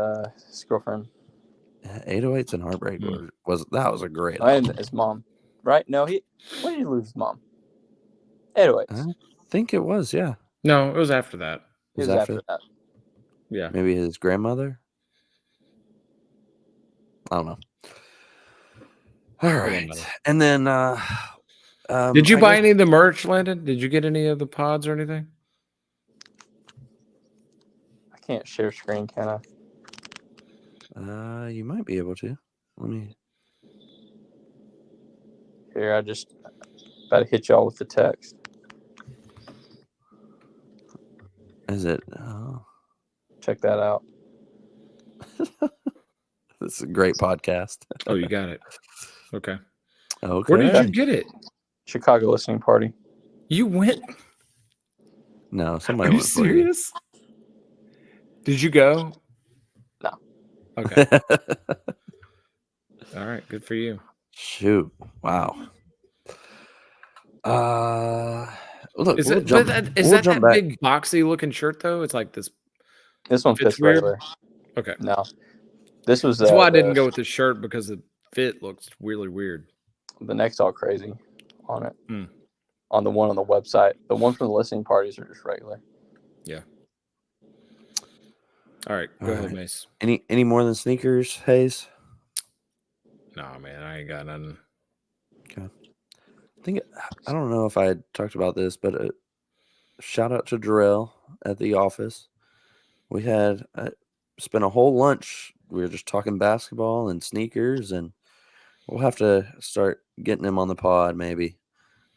girlfriend. 808s and Heartbreak was a great And album. his mom, right? No, when did he lose his mom? 808s. I think it was, yeah. No, it was after that. It was after that. Yeah. Maybe his grandmother. I don't know. All right, and then did you I buy guess- any of the merch, Landon? Did you get any of the pods or anything? I can't share screen, can I? You might be able to. Let me. Here, I just about to hit y'all with the text. Is it? Check that out. This is a great podcast. Oh, you got it. Okay. Okay. Where did you get it? Chicago listening party. You went? No, Are somebody you went for you. serious? Did you go? No. Okay. All right. Good for you. Shoot! Wow. Look, Is we'll it? jump, But is we'll that jump that back. big boxy looking shirt though? It's like this. This one Fits fits weird? regular. Okay. No, this was. That's why I didn't go with the shirt because the fit looks really weird. The neck's all crazy on it. Hmm. On the one on the website, the one from the listening parties are just regular. Yeah. All right. Go All ahead, right. Mace. Any more than sneakers, Hayes? No, man, I ain't got nothing. I don't know if I had talked about this, but shout out to Jarrell at the office. We had spent a whole lunch. We were just talking basketball and sneakers, and we'll have to start getting him on the pod maybe.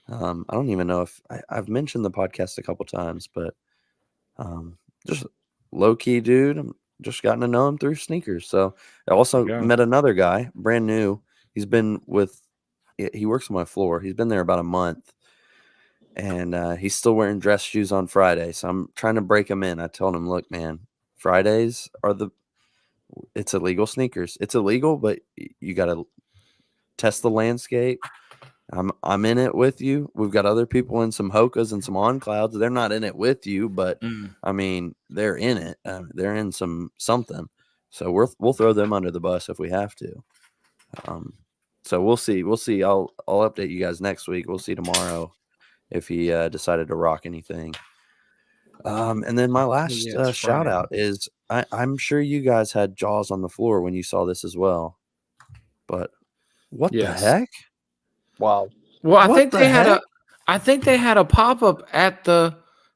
I don't even know if I've mentioned the podcast a couple times, but just low key dude. I'm just gotten to know him through sneakers. So I also met another guy, brand new. He works on my floor. He's been there about a month, and he's still wearing dress shoes on Friday. So I'm trying to break him in. I told him, look, man, Fridays it's illegal sneakers. It's illegal, but you got to test the landscape. I'm in it with you. We've got other people in some Hokas and some On Clouds. They're not in it with you, but I mean, they're in it. They're in something. So we'll throw them under the bus if we have to. So we'll see. I'll update you guys next week. We'll see tomorrow if he decided to rock anything. And then my last shout out is I'm sure you guys had jaws on the floor when you saw this as well. But what the heck? Wow. Well, I think they had a pop-up at the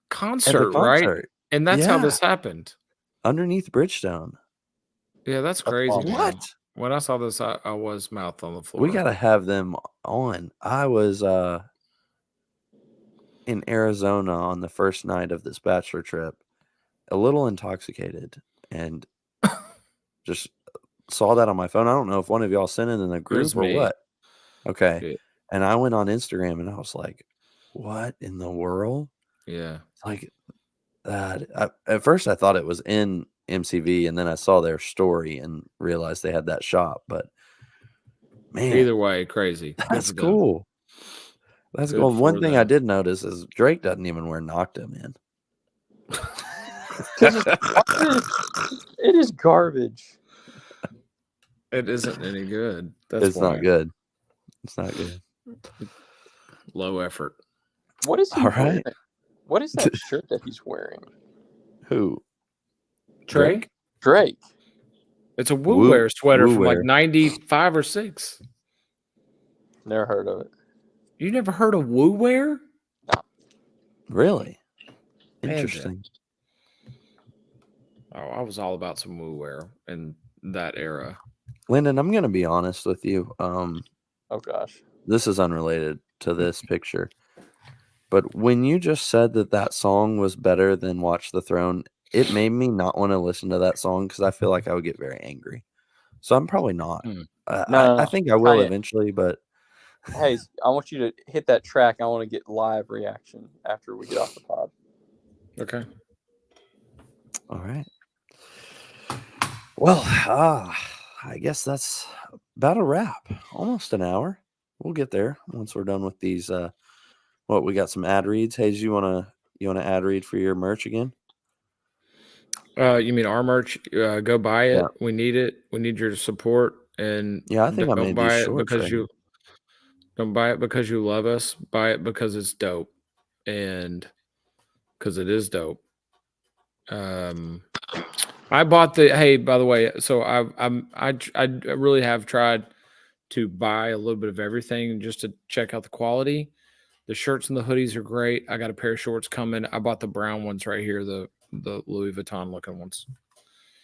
concert, right? And that's how this happened. Underneath Bridgestone. Yeah, that's crazy. What? Man. When I saw this, I was mouth on the floor. We got to have them on. I was in Arizona on the first night of this bachelor trip, a little intoxicated, and just saw that on my phone. I don't know if one of y'all sent it in the group or what. Okay. Yeah. And I went on Instagram and I was like, what in the world? Yeah. Like that. At first I thought it was in MCV, and then I saw their story and realized they had that shop. But man, either way, crazy. That's cool. That's cool. One thing I did notice is Drake doesn't even wear Nocta, man. It is garbage. It isn't any good. It's not good. It's not good. Low effort. What is he wearing? Right. What is that shirt that he's wearing? Who? Drake? Drake. It's a Woo Wear sweater from like 95 or 6. Never heard of it. You never heard of Woo Wear? No. Really? Interesting. Oh, I was all about some Woo Wear in that era. Lyndon, I'm going to be honest with you. Oh, gosh. This is unrelated to this picture. But when you just said that song was better than Watch the Throne, it made me not want to listen to that song because I feel like I would get very angry. So I'm probably not. No. I think I will eventually, but... Hey, I want you to hit that track. I want to get live reaction after we get off the pod. Okay. All right. Well, I guess that's about a wrap. Almost an hour. We'll get there once we're done with these. We got some ad reads. Hayes, you wanna ad read for your merch again? You mean our merch? Go buy it. Yeah. We need it. We need your support. And Yeah, I think I don't made buy these it shorts because right you here. don't buy it because you love us. Buy it because it's dope, and because it is dope. I bought the. Hey, by the way, so I really have tried to buy a little bit of everything just to check out the quality. The shirts and the hoodies are great. I got a pair of shorts coming. I bought the brown ones right here, the Louis Vuitton looking ones.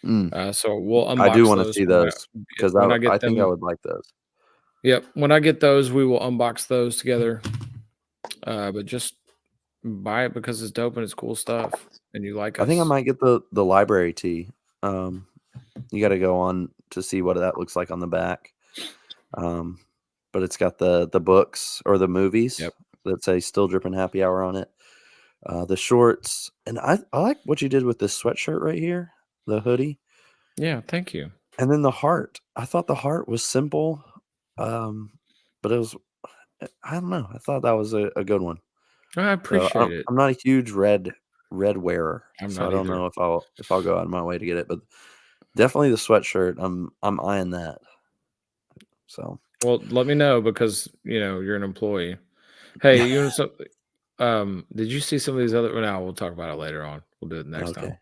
So we'll unbox I do want to those see those because when I I get think I them. would like those. Yep, when I get those, we will unbox those together. But just buy it because it's dope and it's cool stuff, and you like us. I think I might get the library tee. You got to go on to see what that looks like on the back. But it's got the books or the movies that say "Still Dripping Happy Hour" on it. The shorts, and I like what you did with this sweatshirt right here, the hoodie. Yeah, thank you. And then the heart. I thought the heart was simple, but it was. I don't know. I thought that was a good one. I appreciate it. I'm not a huge red wearer, I'm so not I don't either. know if I'll go out of my way to get it, but definitely the sweatshirt. I'm eyeing that. So Well, let me know because you're an employee. Hey, you know something? Did you see some of these other? Well, now we'll talk about it later on. We'll do it next time.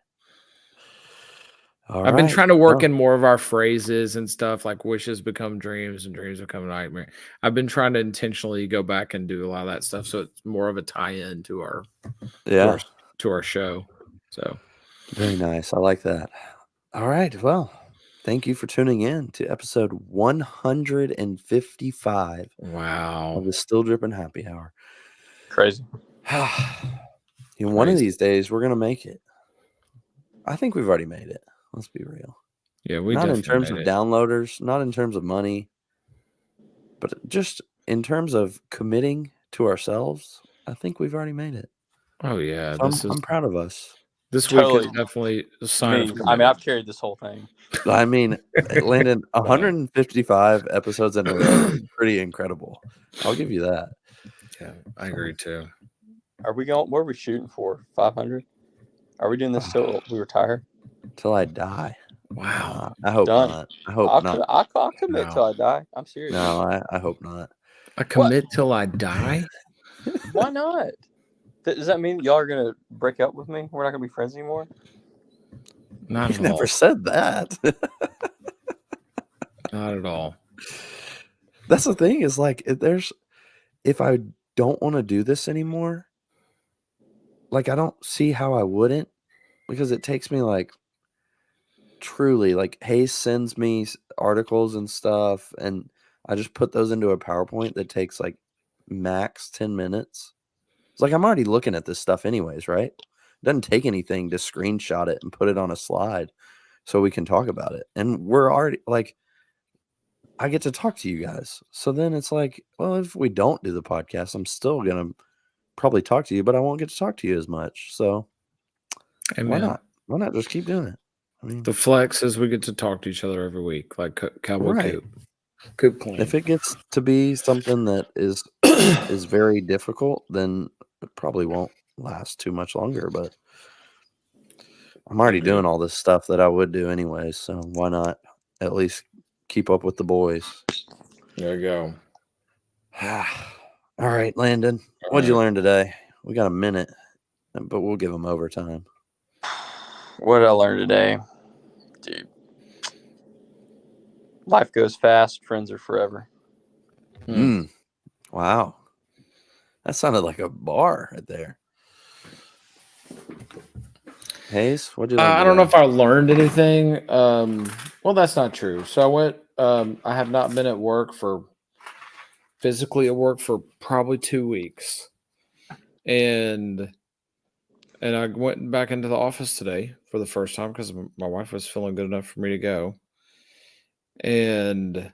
All I've been right. trying to work in more of our phrases and stuff like wishes become dreams and dreams become nightmare. I've been trying to intentionally go back and do a lot of that stuff, so it's more of a tie-in to our to our show. So very nice. I like that. All right. Well, thank you for tuning in to episode 155. Wow. Of the Still Dripping Happy Hour. Crazy. One of these days we're gonna make it. I think we've already made it. Let's be real. Yeah, we not in definitely terms made of it. downloaders, not in terms of money, but just in terms of committing to ourselves. I think we've already made it. Oh yeah, So I'm proud of us. This Totally. week is definitely a sign of commitment. I mean, I've carried this whole thing. I mean, Landon, 155 episodes in a row is pretty incredible. I'll give you that. Yeah, I agree too. Are we going? What are we shooting for? 500? Are we doing this till we retire? Till I die. Wow. I hope Done. not. I hope not. I'll commit till I die. I'm serious. No, I hope not. I commit till I die? Why not? Does that mean y'all are gonna break up with me? We're not gonna be friends anymore? Not You at never all. said that. Not at all. That's the thing is like if I don't want to do this anymore, like I don't see how I wouldn't, because it takes me like truly like Hayes sends me articles and stuff, and I just put those into a PowerPoint that takes like max 10 minutes. It's like I'm already looking at this stuff anyways, right? It doesn't take anything to screenshot it and put it on a slide so we can talk about it. And we're already like, I get to talk to you guys. So then it's like, well, if we don't do the podcast, I'm still going to probably talk to you, but I won't get to talk to you as much. So why not? Why not just keep doing it? I mean, the flex is we get to talk to each other every week, like Cowboy right. Coop Clean. If it gets to be something that is very difficult, then it probably won't last too much longer. But I'm already doing all this stuff that I would do anyways, so why not at least keep up with the boys? There you go. All right, Landon. What'd you learn today? We got a minute, but we'll give them overtime. What did I learn today? Dude. Life goes fast. Friends are forever. Wow. That sounded like a bar right there. Hayes, what'd you learn I don't know if I learned anything. Well, that's not true. So I went, I have not been at work physically at work for probably 2 weeks. And I went back into the office today for the first time because my wife was feeling good enough for me to go. And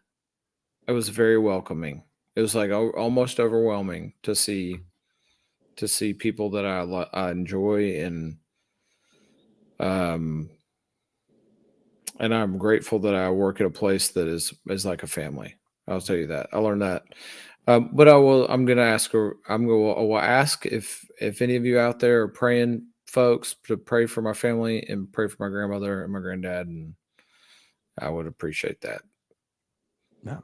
it was very welcoming. It was like almost overwhelming to see people that I enjoy, and I'm grateful that I work at a place that is like a family. I'll tell you that. I learned that. But I'm going to ask her. I will ask if any of you out there are praying folks to pray for my family and pray for my grandmother and my granddad, and I would appreciate that. Yeah.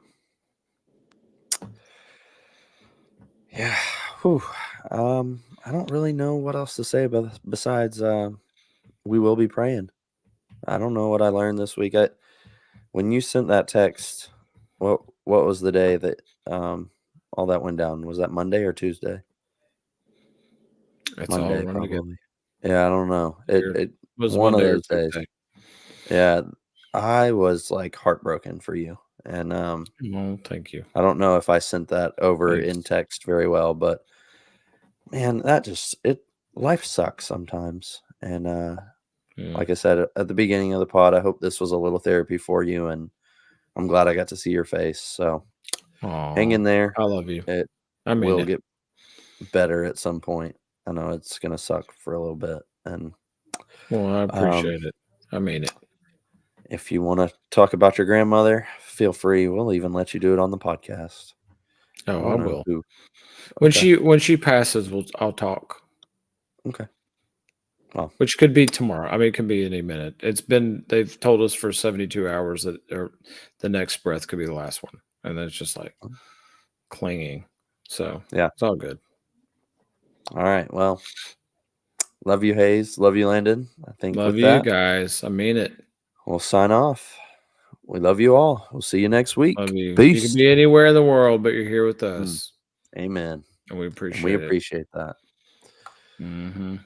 Yeah. Whew. I don't really know what else to say besides we will be praying. I don't know what I learned this week. When you sent that text, what was the day that all that went down? Was that Monday or Tuesday? It's Monday, all run together. probably. Yeah, I don't know. Weird. It Was one of Monday or those days. Tuesday. Yeah, I was like heartbroken for you, and Well, thank you. I don't know if I sent that over Thanks. in text very well, but man, life sucks sometimes. And Yeah. like I said at the beginning of the pod, I hope this was a little therapy for you, and I'm glad I got to see your face. So hang in Aw, there. I love you. It I mean will it. get better at some point. I know it's gonna suck for a little bit, and Well, I appreciate it. I mean it. if you want to talk about your grandmother, feel free. We'll even let you do it on the podcast. Oh, I don't know will. who- When Okay. she passes, I'll talk. Okay. Well, Which could be tomorrow. I mean, it could be any minute. They've told us for 72 hours that the next breath could be the last one. And then it's just like clinging. So Yeah. it's all good. all right. Well, love you, Hayes. Love you, Landon. I think Love with you that, guys. I mean it. we'll sign off. We love you all. We'll see you next week. Love you. You Peace. could be anywhere in the world, but you're here with us. Amen. And we And appreciate we it. appreciate that. Mm-hmm.